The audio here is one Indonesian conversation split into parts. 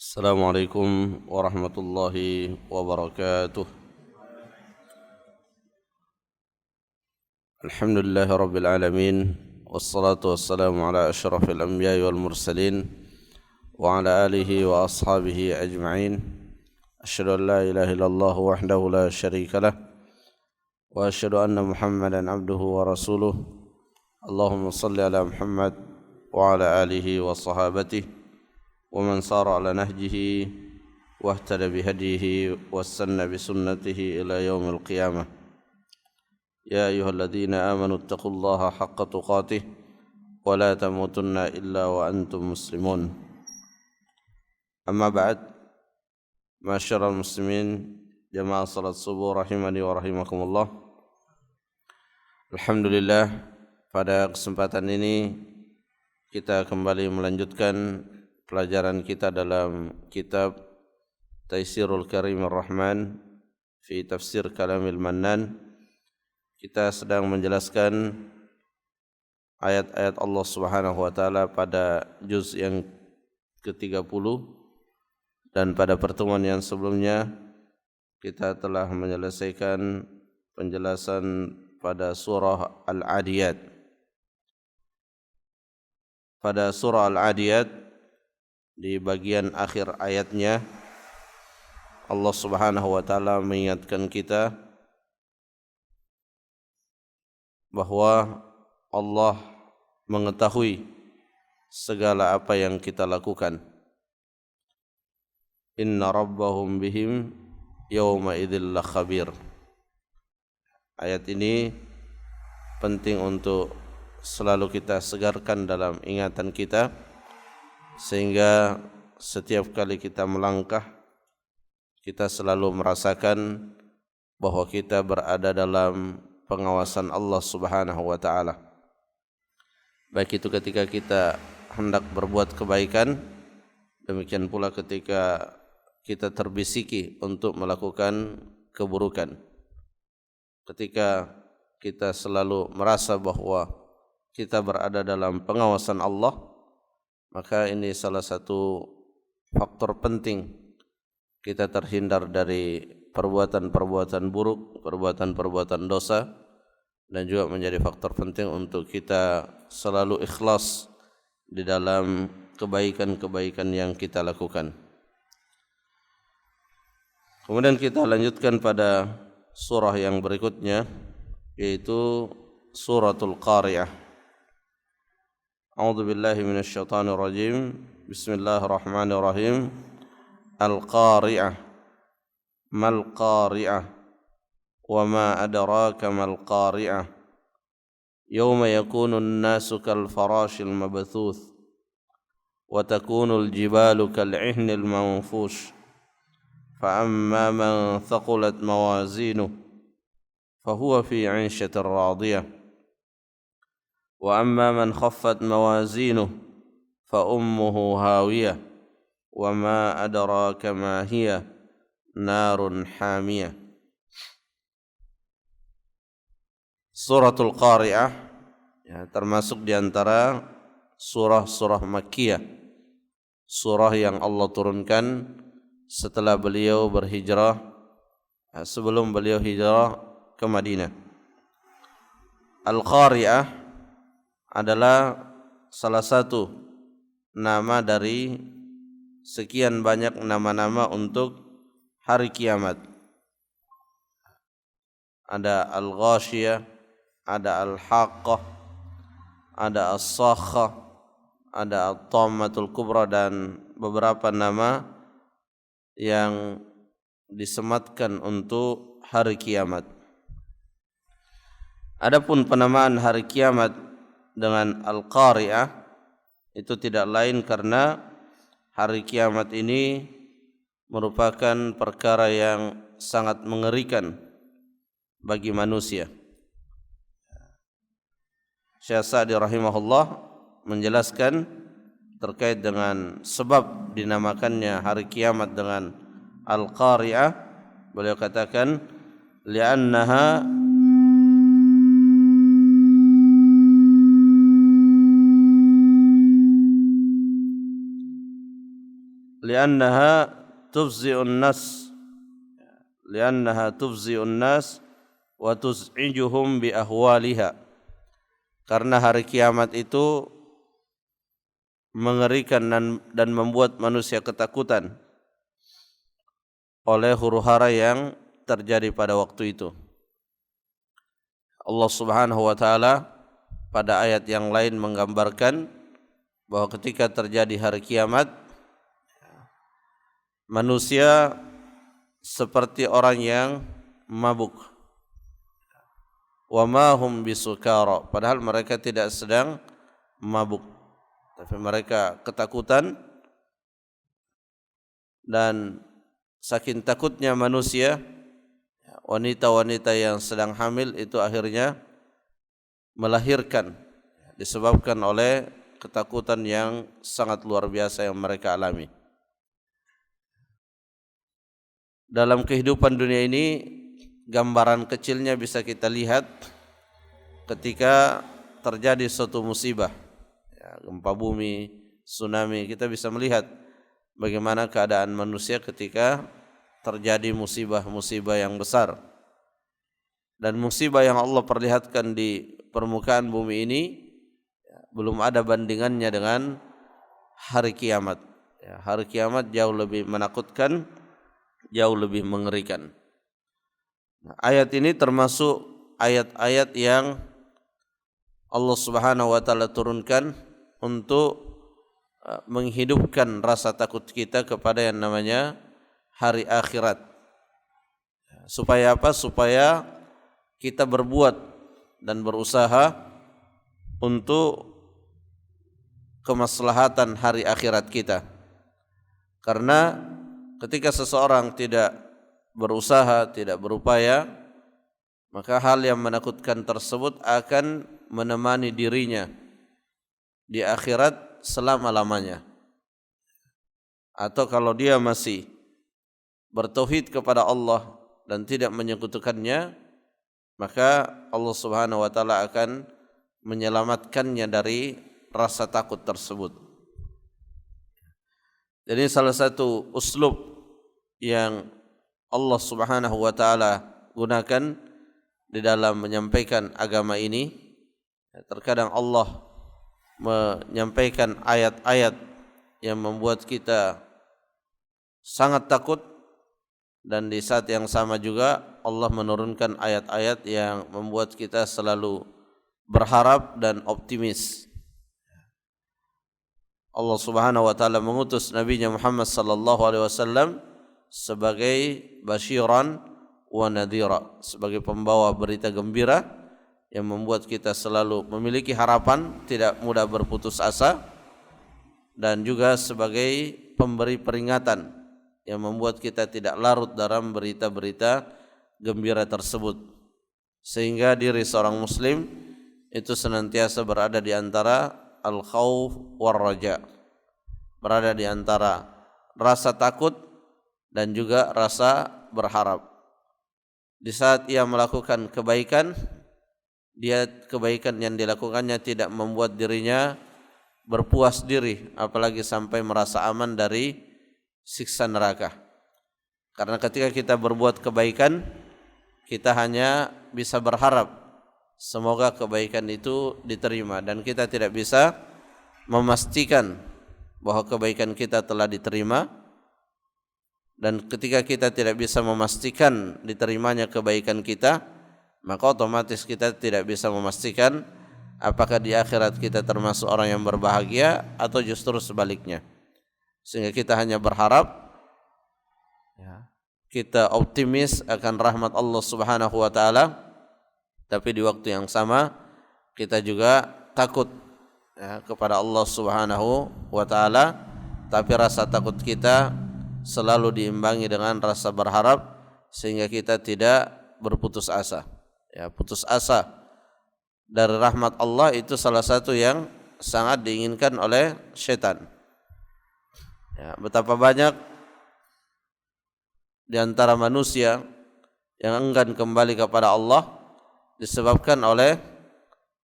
السلام عليكم ورحمة الله وبركاته. الحمد لله رب العالمين، والصلاة والسلام على أشرف الأنبياء والمرسلين وعلى آله وأصحابه أجمعين. أشهد أن لا إله إلا الله وحده لا شريك له، وأشهد أن محمدا عبده ورسوله. اللهم صل على محمد وعلى آله وصحابته ومن صار على نهجه واهتدى بهديه واستنى بسنته إلى يوم القيامة. يا أيها الذين آمنوا اتقوا الله حق تقاته ولا تموتن إلا وأنتم مسلمون. أما بعد، معاشر المسلمين jamaah salat subuh rahimani wa rahimakumullah. Alhamdulillah, pada kesempatan ini kita kembali melanjutkan pelajaran kita dalam kitab Taisirul Karimir Rahman fi Tafsir Kalamil Mannan. Kita sedang menjelaskan ayat-ayat Allah Subhanahu wa taala pada juz yang ke-30, dan pada pertemuan yang sebelumnya kita telah menyelesaikan penjelasan pada surah Al-Adiyat. Pada surah Al-Adiyat, di bagian akhir ayatnya, Allah Subhanahu wa taala mengingatkan kita bahwa Allah mengetahui segala apa yang kita lakukan. Inna rabbahum bihim yawma idzil lakhabir. Ayat ini penting untuk selalu kita segarkan dalam ingatan kita, sehingga setiap kali kita melangkah, kita selalu merasakan bahwa kita berada dalam pengawasan Allah Subhanahu wa taala. Baik itu ketika kita hendak berbuat kebaikan, demikian pula ketika kita terbisiki untuk melakukan keburukan. Ketika kita selalu merasa bahwa kita berada dalam pengawasan Allah, maka ini salah satu faktor penting kita terhindar dari perbuatan-perbuatan buruk, perbuatan-perbuatan dosa, dan juga menjadi faktor penting untuk kita selalu ikhlas di dalam kebaikan-kebaikan yang kita lakukan. Kemudian kita lanjutkan pada surah yang berikutnya, yaitu suratul Qari'ah. A'udzu billahi minasyaitonir rajim. Bismillahirrahmanirrahim. Al-Qari'ah. Mal Qari'ah. Wa ma adraka mal Qari'ah. Yawma yakunu an-nasu kal farashil mabthuth wa takunu al-jibalu kal 'ihnil manfush. Fa amma man thaqulat mawazinuhu fa huwa fi 'ishatin radiyah. وأما من خفت موازينه فأمه هاوية وما أدراك ما هي نار حامية. Suratul Qari'ah termasuk di antara surah-surah Makkiyah, surah yang Allah turunkan setelah beliau berhijrah, sebelum beliau hijrah ke Madinah. Al-Qari'ah adalah salah satu nama dari sekian banyak nama-nama untuk hari kiamat. Ada Al-Ghashiyah, ada Al-Haqqah, ada As-Sakhah, ada At-Tammatul Kubra, dan beberapa nama yang disematkan untuk hari kiamat. Adapun penamaan hari kiamat dengan Al-Qari'ah itu tidak lain karena hari kiamat ini merupakan perkara yang sangat mengerikan bagi manusia. Syekh Sa'di rahimahullah menjelaskan terkait dengan sebab dinamakannya hari kiamat dengan Al-Qari'ah. Beliau katakan, li'annaha tufzi'un nas wa tuz'ijuhum bi ahwaliha. Karena hari kiamat itu mengerikan dan membuat manusia ketakutan oleh huru-hara yang terjadi pada waktu itu. Allah Subhanahu wa taala pada ayat yang lain menggambarkan bahwa ketika terjadi hari kiamat, manusia seperti orang yang mabuk. Wa ma hum bisukara, padahal mereka tidak sedang mabuk, tapi mereka ketakutan, dan saking takutnya manusia, wanita-wanita yang sedang hamil itu akhirnya melahirkan disebabkan oleh ketakutan yang sangat luar biasa yang mereka alami. Dalam kehidupan dunia ini, gambaran kecilnya bisa kita lihat ketika terjadi suatu musibah, gempa bumi, tsunami. Kita bisa melihat bagaimana keadaan manusia ketika terjadi musibah-musibah yang besar. Dan musibah yang Allah perlihatkan di permukaan bumi ini belum ada bandingannya dengan hari kiamat. Hari kiamat jauh lebih menakutkan, jauh lebih mengerikan. Ayat ini termasuk ayat-ayat yang Allah Subhanahu wa taala turunkan untuk menghidupkan rasa takut kita kepada yang namanya hari akhirat. Supaya apa? Supaya kita berbuat dan berusaha untuk kemaslahatan hari akhirat kita. Karena ketika seseorang tidak berusaha, tidak berupaya, maka hal yang menakutkan tersebut akan menemani dirinya di akhirat selama-lamanya. Atau kalau dia masih bertauhid kepada Allah dan tidak menyekutukannya, maka Allah Subhanahu wa taala akan menyelamatkannya dari rasa takut tersebut. Jadi salah satu uslub yang Allah Subhanahu wa taala gunakan di dalam menyampaikan agama ini, terkadang Allah menyampaikan ayat-ayat yang membuat kita sangat takut, dan di saat yang sama juga Allah menurunkan ayat-ayat yang membuat kita selalu berharap dan optimis. Allah Subhanahu wa taala mengutus Nabi-Nya Muhammad sallallahu alaihi wasallam sebagai basyiran wa nadhira, sebagai pembawa berita gembira yang membuat kita selalu memiliki harapan, tidak mudah berputus asa, dan juga sebagai pemberi peringatan yang membuat kita tidak larut dalam berita-berita gembira tersebut, sehingga diri seorang muslim itu senantiasa berada di antara al-khauf war raja, berada di antara rasa takut dan juga rasa berharap. Di saat ia melakukan kebaikan, kebaikan yang dilakukannya tidak membuat dirinya berpuas diri, apalagi sampai merasa aman dari siksa neraka. Karena ketika kita berbuat kebaikan, kita hanya bisa berharap semoga kebaikan itu diterima, dan kita tidak bisa memastikan bahwa kebaikan kita telah diterima. Dan ketika kita tidak bisa memastikan diterimanya kebaikan kita, maka otomatis kita tidak bisa memastikan apakah di akhirat kita termasuk orang yang berbahagia atau justru sebaliknya. Sehingga kita hanya berharap, kita optimis akan rahmat Allah Subhanahu wa taala, tapi di waktu yang sama kita juga takut kepada Allah Subhanahu wa taala, tapi rasa takut kita selalu diimbangi dengan rasa berharap sehingga kita tidak berputus asa. Putus asa dari rahmat Allah itu salah satu yang sangat diinginkan oleh syaitan. Betapa banyak di antara manusia yang enggan kembali kepada Allah disebabkan oleh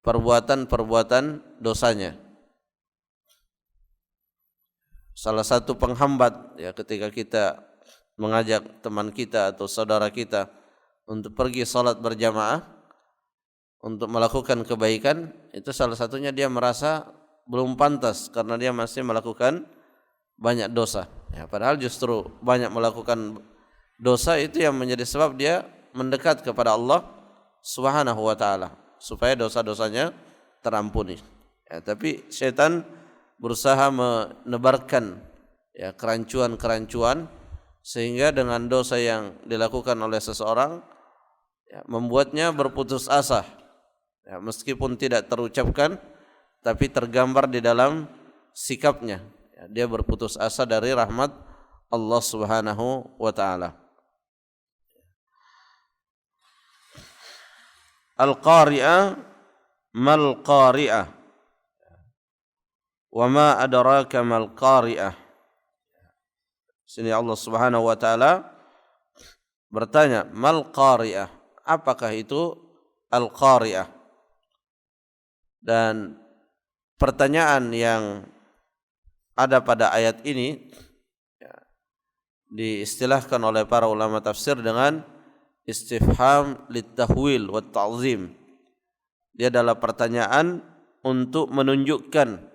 perbuatan-perbuatan dosanya. salah satu penghambat ya ketika kita mengajak teman kita atau saudara kita untuk pergi salat berjamaah untuk melakukan kebaikan, itu salah satunya dia merasa belum pantas karena dia masih melakukan banyak dosa. Ya, padahal justru banyak melakukan dosa itu yang menjadi sebab dia mendekat kepada Allah Subhanahu wa taala supaya dosa-dosanya terampuni. Ya, tapi setan berusaha menebarkan ya kerancuan-kerancuan sehingga dengan dosa yang dilakukan oleh seseorang ya, membuatnya berputus asa. Ya, meskipun tidak terucapkan tapi tergambar di dalam sikapnya. Ya, dia berputus asa dari rahmat Allah Subhanahu wa taala. Al-qari'ah mal qari'ah. Wa ma adraka mal qari'ah. Sini Allah Subhanahu wa taala bertanya, mal qari'ah? Apakah itu al-qari'ah? Dan pertanyaan yang ada pada ayat ini ya, diistilahkan oleh para ulama tafsir dengan istifham litahwil wa ta'zim. Dia adalah pertanyaan untuk menunjukkan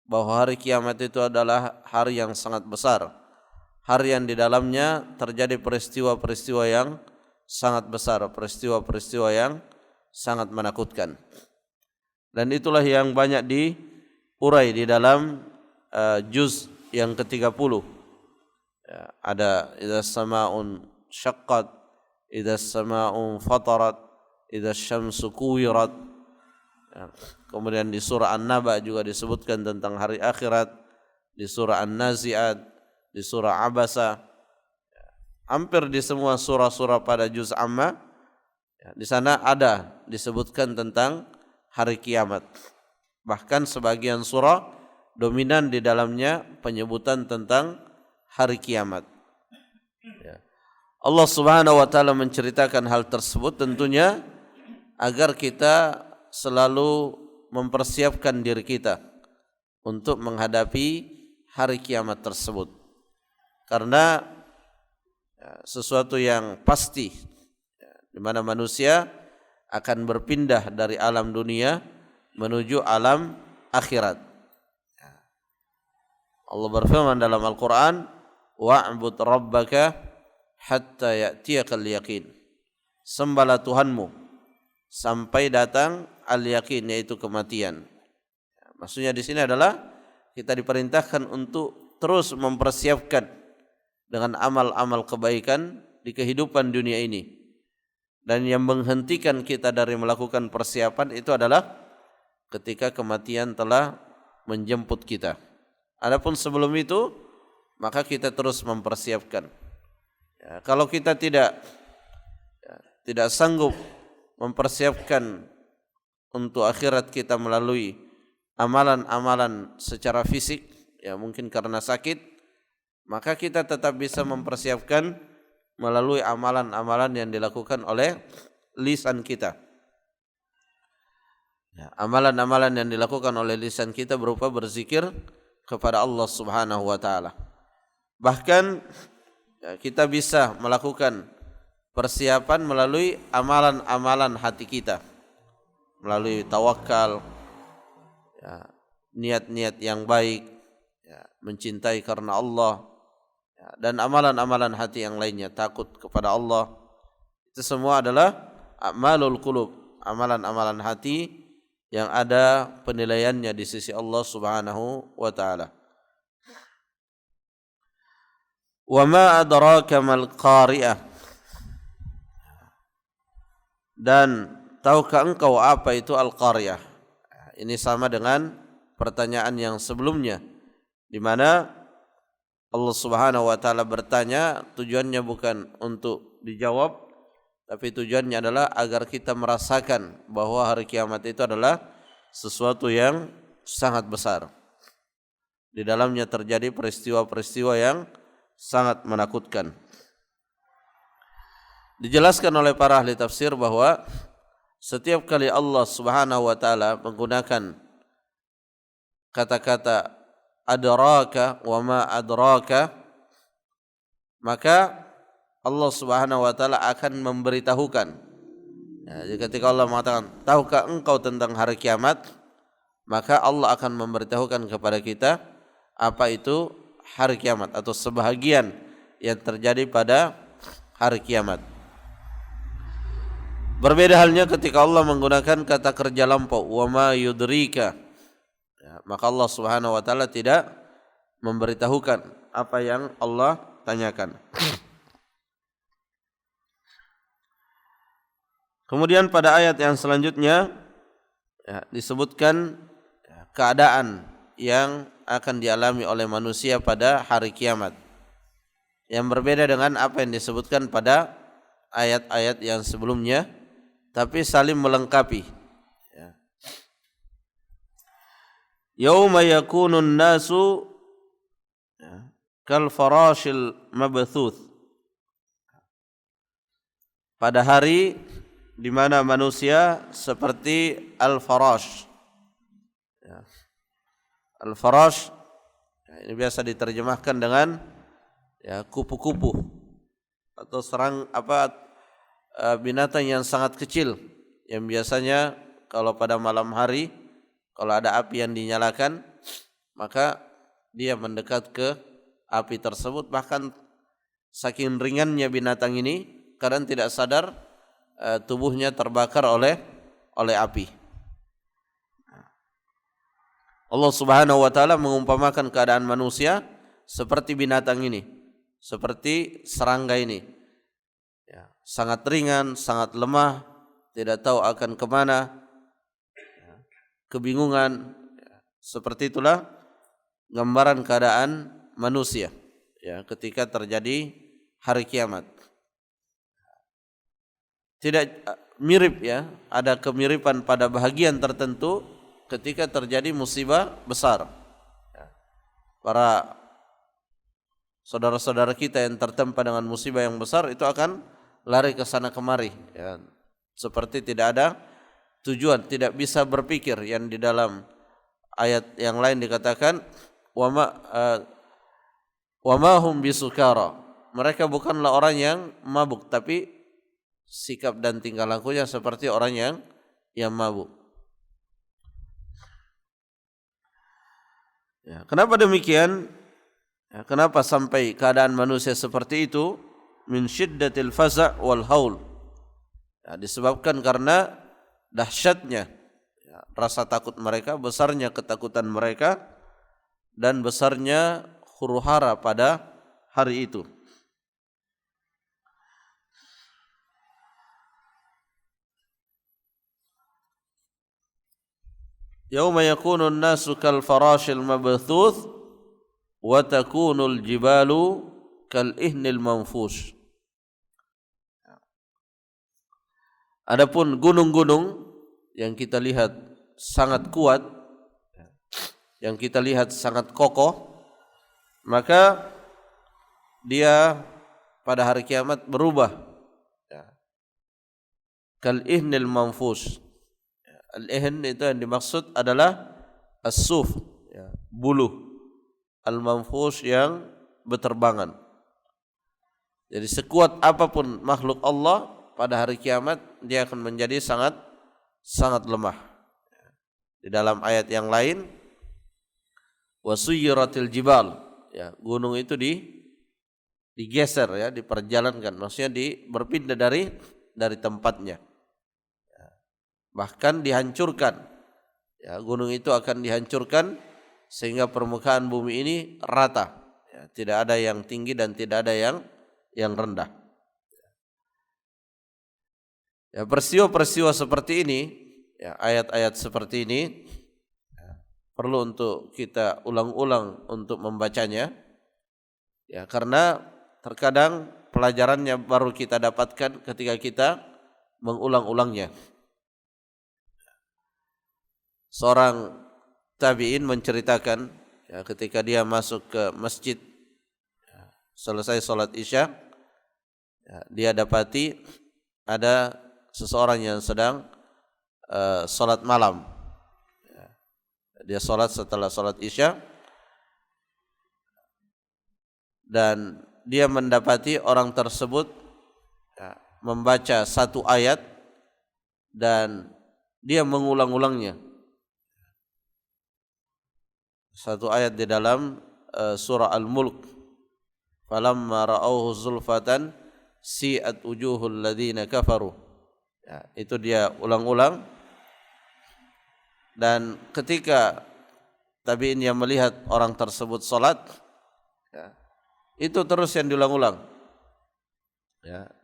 bahwa hari kiamat itu adalah hari yang sangat besar, hari yang di dalamnya terjadi peristiwa-peristiwa yang sangat besar, peristiwa-peristiwa yang sangat menakutkan. Dan itulah yang banyak diurai di dalam juz yang ke-30. Ya, ada idza sama'un syaqqat, idza sama'un fatarat, idza syamsu kuwirat. Ya, kemudian di surah An-Naba juga disebutkan tentang hari akhirat, di surah An-Nazi'at, di surah Abasa. Ya, hampir di semua surah-surah pada juz Amma ya, di sana ada disebutkan tentang hari kiamat. Bahkan sebagian surah dominan di dalamnya penyebutan tentang hari kiamat. Ya. Allah Subhanahu wa taala menceritakan hal tersebut tentunya agar kita selalu mempersiapkan diri kita untuk menghadapi hari kiamat tersebut. Karena ya, sesuatu yang pasti ya, di mana manusia akan berpindah dari alam dunia menuju alam akhirat. Allah berfirman dalam Al-Quran, wa'bud rabbaka hatta ya'tiyakal yaqin. Sembahlah Tuhanmu sampai datang al-yaqin, yaitu kematian. Maksudnya di sini adalah kita diperintahkan untuk terus mempersiapkan dengan amal-amal kebaikan di kehidupan dunia ini. Dan yang menghentikan kita dari melakukan persiapan itu adalah ketika kematian telah menjemput kita. Adapun sebelum itu, maka kita terus mempersiapkan. Ya, kalau kita tidak sanggup mempersiapkan untuk akhirat kita melalui amalan-amalan secara fisik, ya mungkin karena sakit, maka kita tetap bisa mempersiapkan melalui amalan-amalan yang dilakukan oleh lisan kita. Ya, amalan-amalan yang dilakukan oleh lisan kita berupa berzikir kepada Allah Subhanahu wa taala. Bahkan ya, kita bisa melakukan persiapan melalui amalan-amalan hati kita, melalui tawakal, ya, niat-niat yang baik, ya, mencintai karena Allah, ya, dan amalan-amalan hati yang lainnya, takut kepada Allah. Itu semua adalah a'malul qulub, amalan-amalan hati yang ada penilaiannya di sisi Allah Subhanahu wa taala. Wa ma adraka mal qari'ah. Dan tahukah engkau apa itu al-qari'ah? Ini sama dengan pertanyaan yang sebelumnya, di mana Allah Subhanahu wa taala bertanya, tujuannya bukan untuk dijawab, tapi tujuannya adalah agar kita merasakan bahwa hari kiamat itu adalah sesuatu yang sangat besar. Di dalamnya terjadi peristiwa-peristiwa yang sangat menakutkan. Dijelaskan oleh para ahli tafsir bahwa setiap kali Allah Subhanahu wa taala menggunakan kata-kata adraka wa ma adraka, maka Allah Subhanahu wa taala akan memberitahukan. Ya, jadi ketika Allah mengatakan, tahukah engkau tentang hari kiamat? Maka Allah akan memberitahukan kepada kita apa itu hari kiamat atau sebahagian yang terjadi pada hari kiamat. Berbeda halnya ketika Allah menggunakan kata kerja lampau, wa ma yudrika. Ya, maka Allah Subhanahu wa taala tidak memberitahukan apa yang Allah tanyakan. Kemudian pada ayat yang selanjutnya ya, disebutkan keadaan yang akan dialami oleh manusia pada hari kiamat, yang berbeda dengan apa yang disebutkan pada ayat-ayat yang sebelumnya, tapi saling melengkapi. Yauma yakunun nasu kal farashil mabthuth. Pada hari di mana manusia seperti al-farash. Al-farash ini biasa diterjemahkan dengan kupu-kupu atau binatang yang sangat kecil yang biasanya kalau pada malam hari kalau ada api yang dinyalakan maka dia mendekat ke api tersebut, bahkan saking ringannya binatang ini kadang tidak sadar tubuhnya terbakar oleh api. Allah Subhanahu wa taala mengumpamakan keadaan manusia seperti binatang ini, seperti serangga ini. Ya, sangat ringan, sangat lemah, tidak tahu akan kemana, kebingungan. Seperti itulah gambaran keadaan manusia ya ketika terjadi hari kiamat. Tidak mirip ya, ada kemiripan pada bahagian tertentu ketika terjadi musibah besar. Para saudara-saudara kita yang tertempa dengan musibah yang besar itu akan lari ke sana kemari ya. Seperti tidak ada tujuan, tidak bisa berpikir, yang di dalam ayat yang lain dikatakan wa ma hum bisukara. Mereka bukanlah orang yang mabuk, tapi sikap dan tingkah lakunya seperti orang yang mabuk. Ya, kenapa demikian? Ya, kenapa sampai keadaan manusia seperti itu? Min syiddatil faza' wal haul. Ya, disebabkan karena dahsyatnya ya, rasa takut mereka, besarnya ketakutan mereka, dan besarnya huru-hara pada hari itu. Yauma yakunun nasu kal farashil mabthuth wa takunul jibalu kal ihnil manfush. Adapun gunung-gunung yang kita lihat sangat kuat, yang kita lihat sangat kokoh, maka dia pada hari kiamat berubah kal ihnil manfush. Al-ihn itu yang dimaksud adalah as-suf, ya, buluh. Al-manfush yang berterbangan. Jadi sekuat apapun makhluk Allah pada hari kiamat dia akan menjadi sangat lemah. Di dalam ayat yang lain wasuyiratil jibal, ya, gunung itu digeser ya, diperjalankan, maksudnya berpindah dari tempatnya. Bahkan dihancurkan. Ya, gunung itu akan dihancurkan sehingga permukaan bumi ini rata. Ya, tidak ada yang tinggi dan tidak ada yang rendah. Ya, peristiwa-peristiwa seperti ini, ya, ayat-ayat seperti ini ya, perlu untuk kita ulang-ulang untuk membacanya. Ya, karena terkadang pelajarannya baru kita dapatkan ketika kita mengulang-ulangnya. Seorang tabi'in menceritakan ya, ketika dia masuk ke masjid ya, selesai sholat isya ya, dia dapati ada seseorang yang sedang sholat malam ya. Dia sholat setelah sholat isya dan dia mendapati orang tersebut membaca satu ayat dan dia mengulang-ulangnya. Satu ayat di dalam surah Al-Mulk, falamma ra'awhu zulfatan si'at wujuhul ladzina kafaru. Itu dia ulang-ulang, dan ketika tabi'in yang melihat orang tersebut salat, itu terus yang diulang-ulang.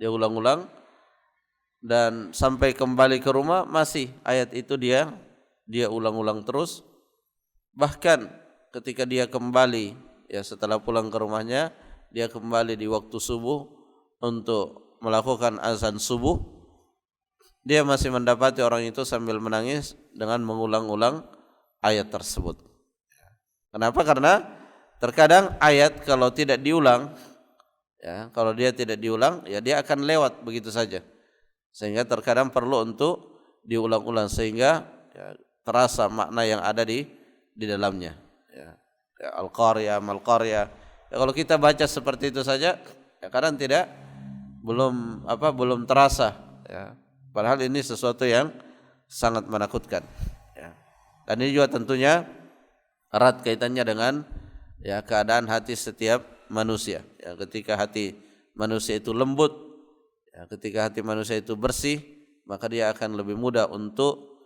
Dia ulang-ulang dan sampai kembali ke rumah masih ayat itu dia ulang-ulang terus. Bahkan ketika dia kembali setelah pulang ke rumahnya, dia kembali di waktu subuh untuk melakukan azan subuh, dia masih mendapati orang itu sambil menangis dengan mengulang-ulang ayat tersebut. Kenapa? Karena terkadang ayat kalau tidak diulang, kalau dia tidak diulang, dia akan lewat begitu saja. Sehingga terkadang perlu untuk diulang-ulang sehingga terasa makna yang ada di dalamnya. Al-Qaryah, Mal-Qaryah. Kalau kita baca seperti itu saja, kadang belum terasa. Padahal ini sesuatu yang sangat menakutkan. Dan ini juga tentunya erat kaitannya dengan keadaan hati setiap manusia. Ketika hati manusia itu lembut, ketika hati manusia itu bersih, maka dia akan lebih mudah untuk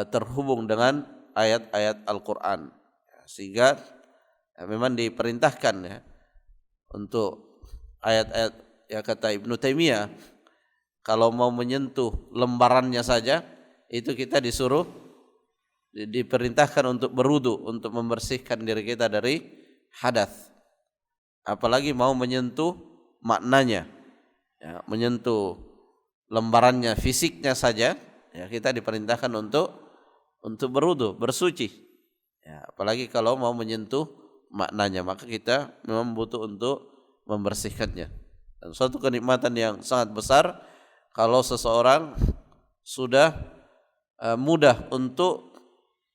terhubung dengan ayat-ayat Al-Quran. Sehingga memang diperintahkan untuk ayat-ayat, kata Ibnu Taimiyah, kalau mau menyentuh lembarannya saja, itu kita diperintahkan untuk berwudu, untuk membersihkan diri kita dari hadas. Apalagi mau menyentuh maknanya, menyentuh lembarannya, fisiknya saja, kita diperintahkan untuk berwudu, bersuci. Apalagi kalau mau menyentuh maknanya, maka kita memang butuh untuk membersihkannya. Dan suatu kenikmatan yang sangat besar kalau seseorang sudah mudah untuk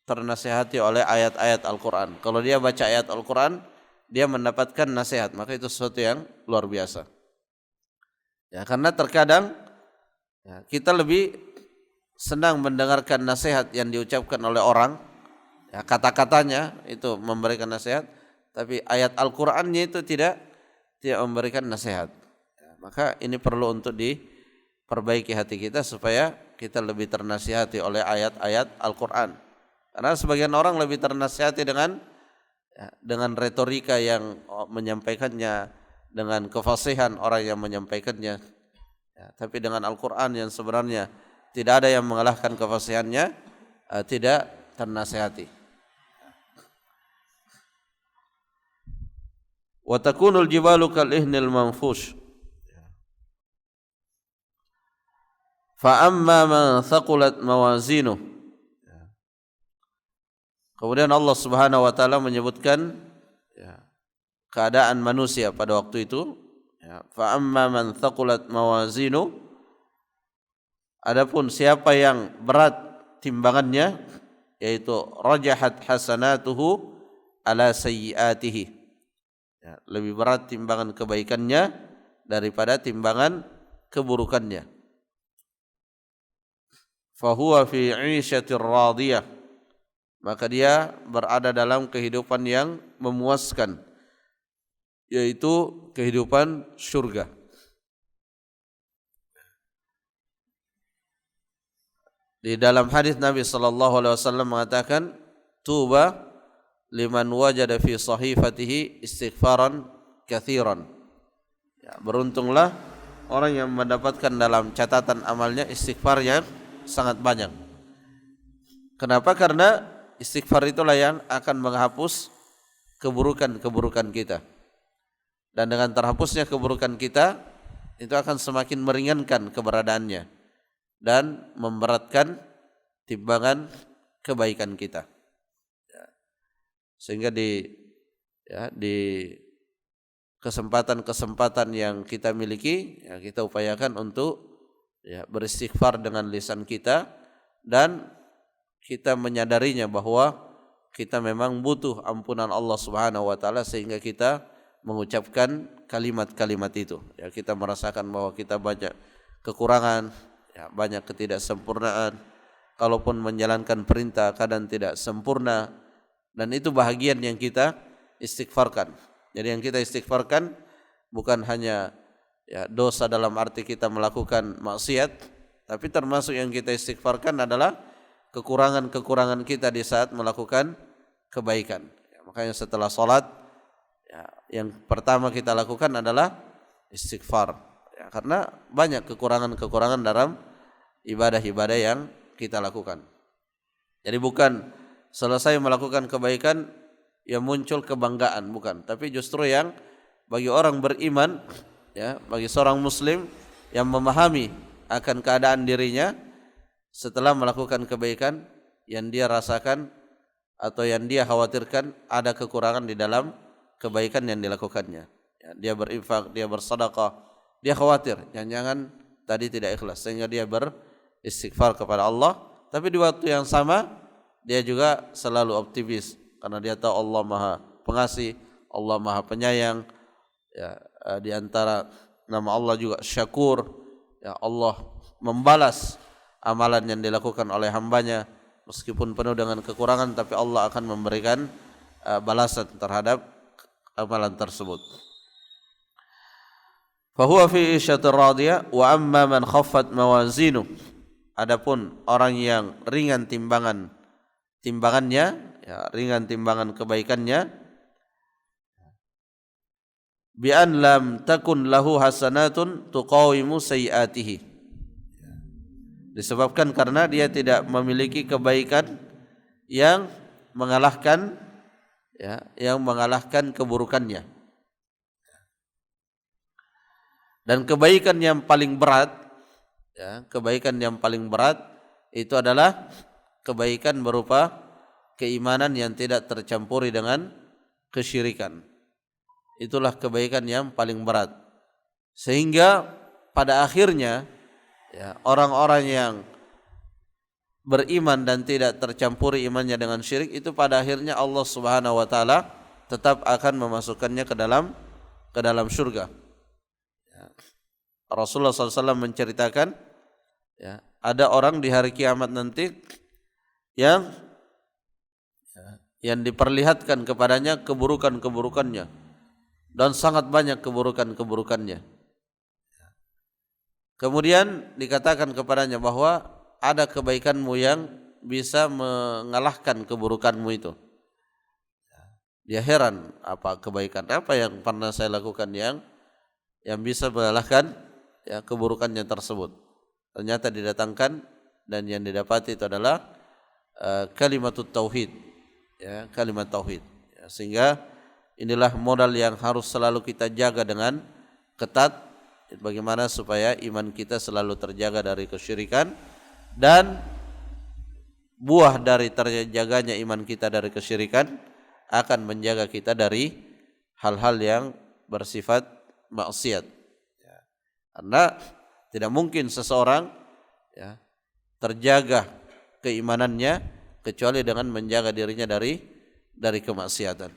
ternasihati oleh ayat-ayat Al-Quran. Kalau dia baca ayat Al-Quran, dia mendapatkan nasihat, maka itu sesuatu yang luar biasa. Karena terkadang kita lebih senang mendengarkan nasihat yang diucapkan oleh orang, kata-katanya itu memberikan nasihat, tapi ayat Al-Qur'annya itu tidak memberikan nasihat. Maka ini perlu untuk diperbaiki hati kita supaya kita lebih ternasihati oleh ayat-ayat Al-Qur'an. Karena sebagian orang lebih ternasihati dengan retorika yang menyampaikannya, dengan kefasihan orang yang menyampaikannya. Tapi dengan Al-Qur'an yang sebenarnya tidak ada yang mengalahkan kefasihannya, tidak ternasihati. Wa takunul jibalu kal ihnil manfush. Fa amma man thaqulat mawazinu. Kemudian Allah Subhanahu wa taala menyebutkan keadaan manusia pada waktu itu. Fa amma man thaqulat mawazinu. Adapun siapa yang berat timbangannya, yaitu rajahat hasanatuhu ala sayyiatihi. Lebih berat timbangan kebaikannya daripada timbangan keburukannya. Fahuwa fi 'isyatir radiyah. Maka dia berada dalam kehidupan yang memuaskan, yaitu kehidupan surga. Di dalam hadis Nabi sallallahu alaihi wasallam mengatakan, tuba liman wajada fi sahifatihi istighfaran katsiran. Beruntunglah orang yang mendapatkan dalam catatan amalnya istighfar yang sangat banyak. Kenapa? Karena istighfar itulah yang akan menghapus keburukan-keburukan kita. Dan dengan terhapusnya keburukan kita, itu akan semakin meringankan keberadaannya dan memberatkan timbangan kebaikan kita. Sehingga di kesempatan-kesempatan yang kita miliki, kita upayakan untuk beristighfar dengan lisan kita, dan kita menyadarinya bahwa kita memang butuh ampunan Allah Subhanahu wa taala, sehingga kita mengucapkan kalimat-kalimat itu. Ya, kita merasakan bahwa kita banyak kekurangan, ya, banyak ketidaksempurnaan. Kalaupun menjalankan perintah kadang tidak sempurna, dan itu bahagian yang kita istighfarkan. Jadi yang kita istighfarkan bukan hanya ya dosa dalam arti kita melakukan maksiat, tapi termasuk yang kita istighfarkan adalah kekurangan-kekurangan kita di saat melakukan kebaikan. Ya, makanya setelah salat ya, yang pertama kita lakukan adalah istighfar. Ya, karena banyak kekurangan-kekurangan dalam ibadah-ibadah yang kita lakukan. Jadi bukan selesai melakukan kebaikan yang muncul kebanggaan, bukan, tapi justru yang bagi orang beriman, ya, bagi seorang muslim yang memahami akan keadaan dirinya setelah melakukan kebaikan yang dia rasakan atau yang dia khawatirkan ada kekurangan di dalam kebaikan yang dilakukannya. Ya, dia berinfak, dia bersedekah, dia khawatir jangan-jangan tadi tidak ikhlas, sehingga dia beristighfar kepada Allah. Tapi di waktu yang sama dia juga selalu optimis karena dia tahu Allah Maha Pengasih, Allah Maha Penyayang. Ya, di antara nama Allah juga Syakur. Ya, Allah membalas amalan yang dilakukan oleh hambanya meskipun penuh dengan kekurangan, tapi Allah akan memberikan balasan terhadap amalan tersebut. Fahuwa fi isyatir radiyah wa amma man khaffat mawazinu. Adapun orang yang ringan timbangannya, ya, ringan timbangan kebaikannya, bi an lam takun lahu hasanatun tuqawimu sayiatihi. Disebabkan karena dia tidak memiliki kebaikan yang mengalahkan, ya, yang mengalahkan keburukannya. Dan kebaikan yang paling berat, ya, kebaikan yang paling berat itu adalah kebaikan berupa keimanan yang tidak tercampuri dengan kesyirikan. Itulah kebaikan yang paling berat. Sehingga pada akhirnya, ya, orang-orang yang beriman dan tidak tercampuri imannya dengan syirik itu pada akhirnya Allah Subhanahu wa taala tetap akan memasukkannya ke dalam surga. Ya. Rasulullah SAW menceritakan, ya, ada orang di hari kiamat nanti yang diperlihatkan kepadanya keburukan-keburukannya dan sangat banyak keburukan-keburukannya. Kemudian dikatakan kepadanya bahwa ada kebaikanmu yang bisa mengalahkan keburukanmu itu. Dia heran, apa kebaikan apa yang pernah saya lakukan yang bisa mengalahkan, ya, keburukannya tersebut. Ternyata didatangkan dan yang didapati itu adalah kalimatut tauhid, ya, kalimat tauhid. Ya, sehingga inilah modal yang harus selalu kita jaga dengan ketat. Bagaimana supaya iman kita selalu terjaga dari kesyirikan, dan buah dari terjaganya iman kita dari kesyirikan akan menjaga kita dari hal-hal yang bersifat maksiat. Ya. Karena tidak mungkin seseorang, ya, terjaga keimanannya kecuali dengan menjaga dirinya dari kemaksiatan.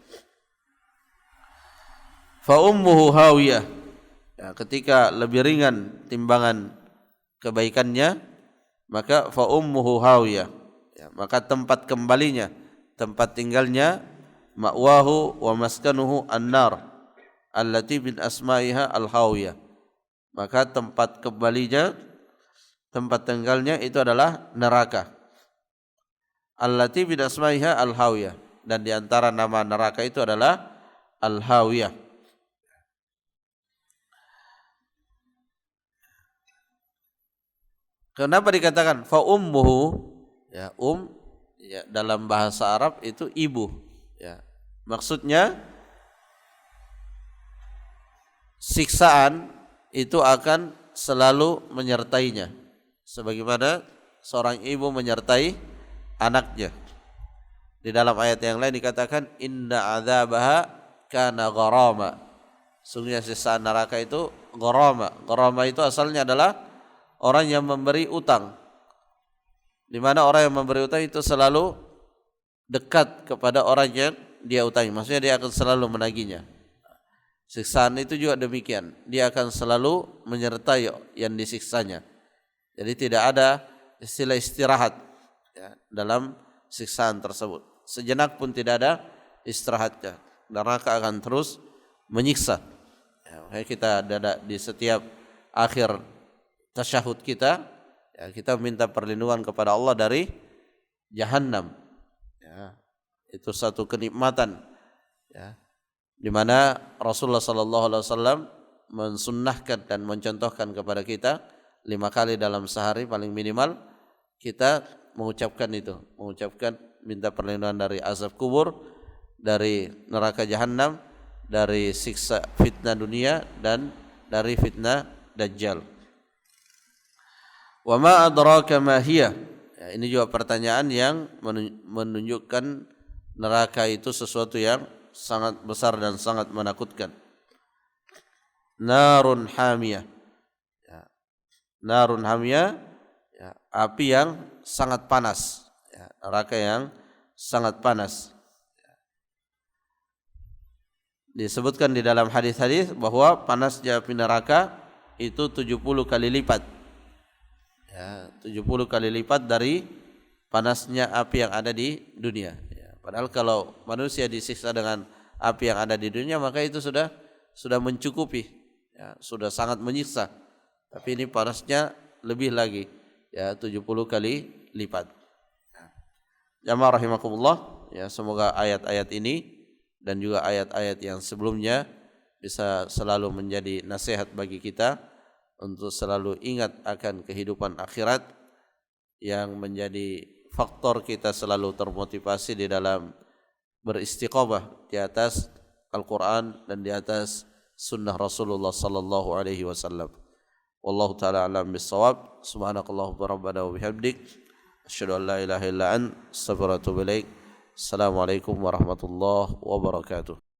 Fa ummuhu hawiyah. Ya, ketika lebih ringan timbangan kebaikannya, maka fa ummuhu hawiyah, ya, maka tempat kembalinya, tempat tinggalnya, ma'wahu wa maskanuhu an-nar allati min asma'iha al-hawiyah. Maka tempat kembalinya, tempat tinggalnya itu adalah neraka. Allati min asma'iha al-hawiyah, dan di antara nama neraka itu adalah al-hawiyah. Kenapa dikatakan fa ummuhu? Ya, ya, dalam bahasa Arab itu ibu. Ya, maksudnya siksaan itu akan selalu menyertainya, sebagaimana seorang ibu menyertai anaknya. Di dalam ayat yang lain dikatakan inna adzabaha kana gharama. Sungguhnya siksaan neraka itu gharama. Gharama itu asalnya adalah orang yang memberi utang, di mana orang yang memberi utang itu selalu dekat kepada orang yang dia utangi, maksudnya dia akan selalu menagihnya. Siksaan itu juga demikian, dia akan selalu menyertai yang disiksanya. Jadi tidak ada istilah istirahat ya, dalam siksaan tersebut. Sejenak pun tidak ada istirahatnya. Neraka akan terus menyiksa. Ya, kita ada di setiap akhir tasyahud kita, ya, kita minta perlindungan kepada Allah dari Jahannam. Ya, itu satu kenikmatan. Ya, di mana Rasulullah SAW mensunnahkan dan mencontohkan kepada kita 5 kali dalam sehari paling minimal kita mengucapkan itu, mengucapkan minta perlindungan dari azab kubur, dari neraka Jahannam, dari siksa fitnah dunia dan dari fitnah Dajjal. Wa ma adraka ma hiya. Ya, ini juga pertanyaan yang menunjukkan neraka itu sesuatu yang sangat besar dan sangat menakutkan. Narun hamiyah. Ya. Narun hamiyah, ya, api yang sangat panas. Ya, neraka yang sangat panas. Ya. Disebutkan di dalam hadis-hadis bahwa panasnya api neraka itu 70 kali lipat. Ya, 70 kali lipat dari panasnya api yang ada di dunia. Padahal kalau manusia disiksa dengan api yang ada di dunia maka itu sudah mencukupi, ya, sudah sangat menyiksa. Tapi ini panasnya lebih lagi, ya 70 kali lipat. Jamaah rahimakumullah, ya semoga ayat-ayat ini dan juga ayat-ayat yang sebelumnya bisa selalu menjadi nasihat bagi kita untuk selalu ingat akan kehidupan akhirat yang menjadi faktor kita selalu termotivasi di dalam beristiqamah di atas Al-Quran dan di atas sunnah Rasulullah sallallahu alaihi wasallam. Wallahu ta'ala alam bis-shawab. Subhanakallahumma rabbana wa bihamdik asyhadu an la ilaha illa anta astaghfiruka wa atubu ilaik. Assalamualaikum warahmatullahi wabarakatuh.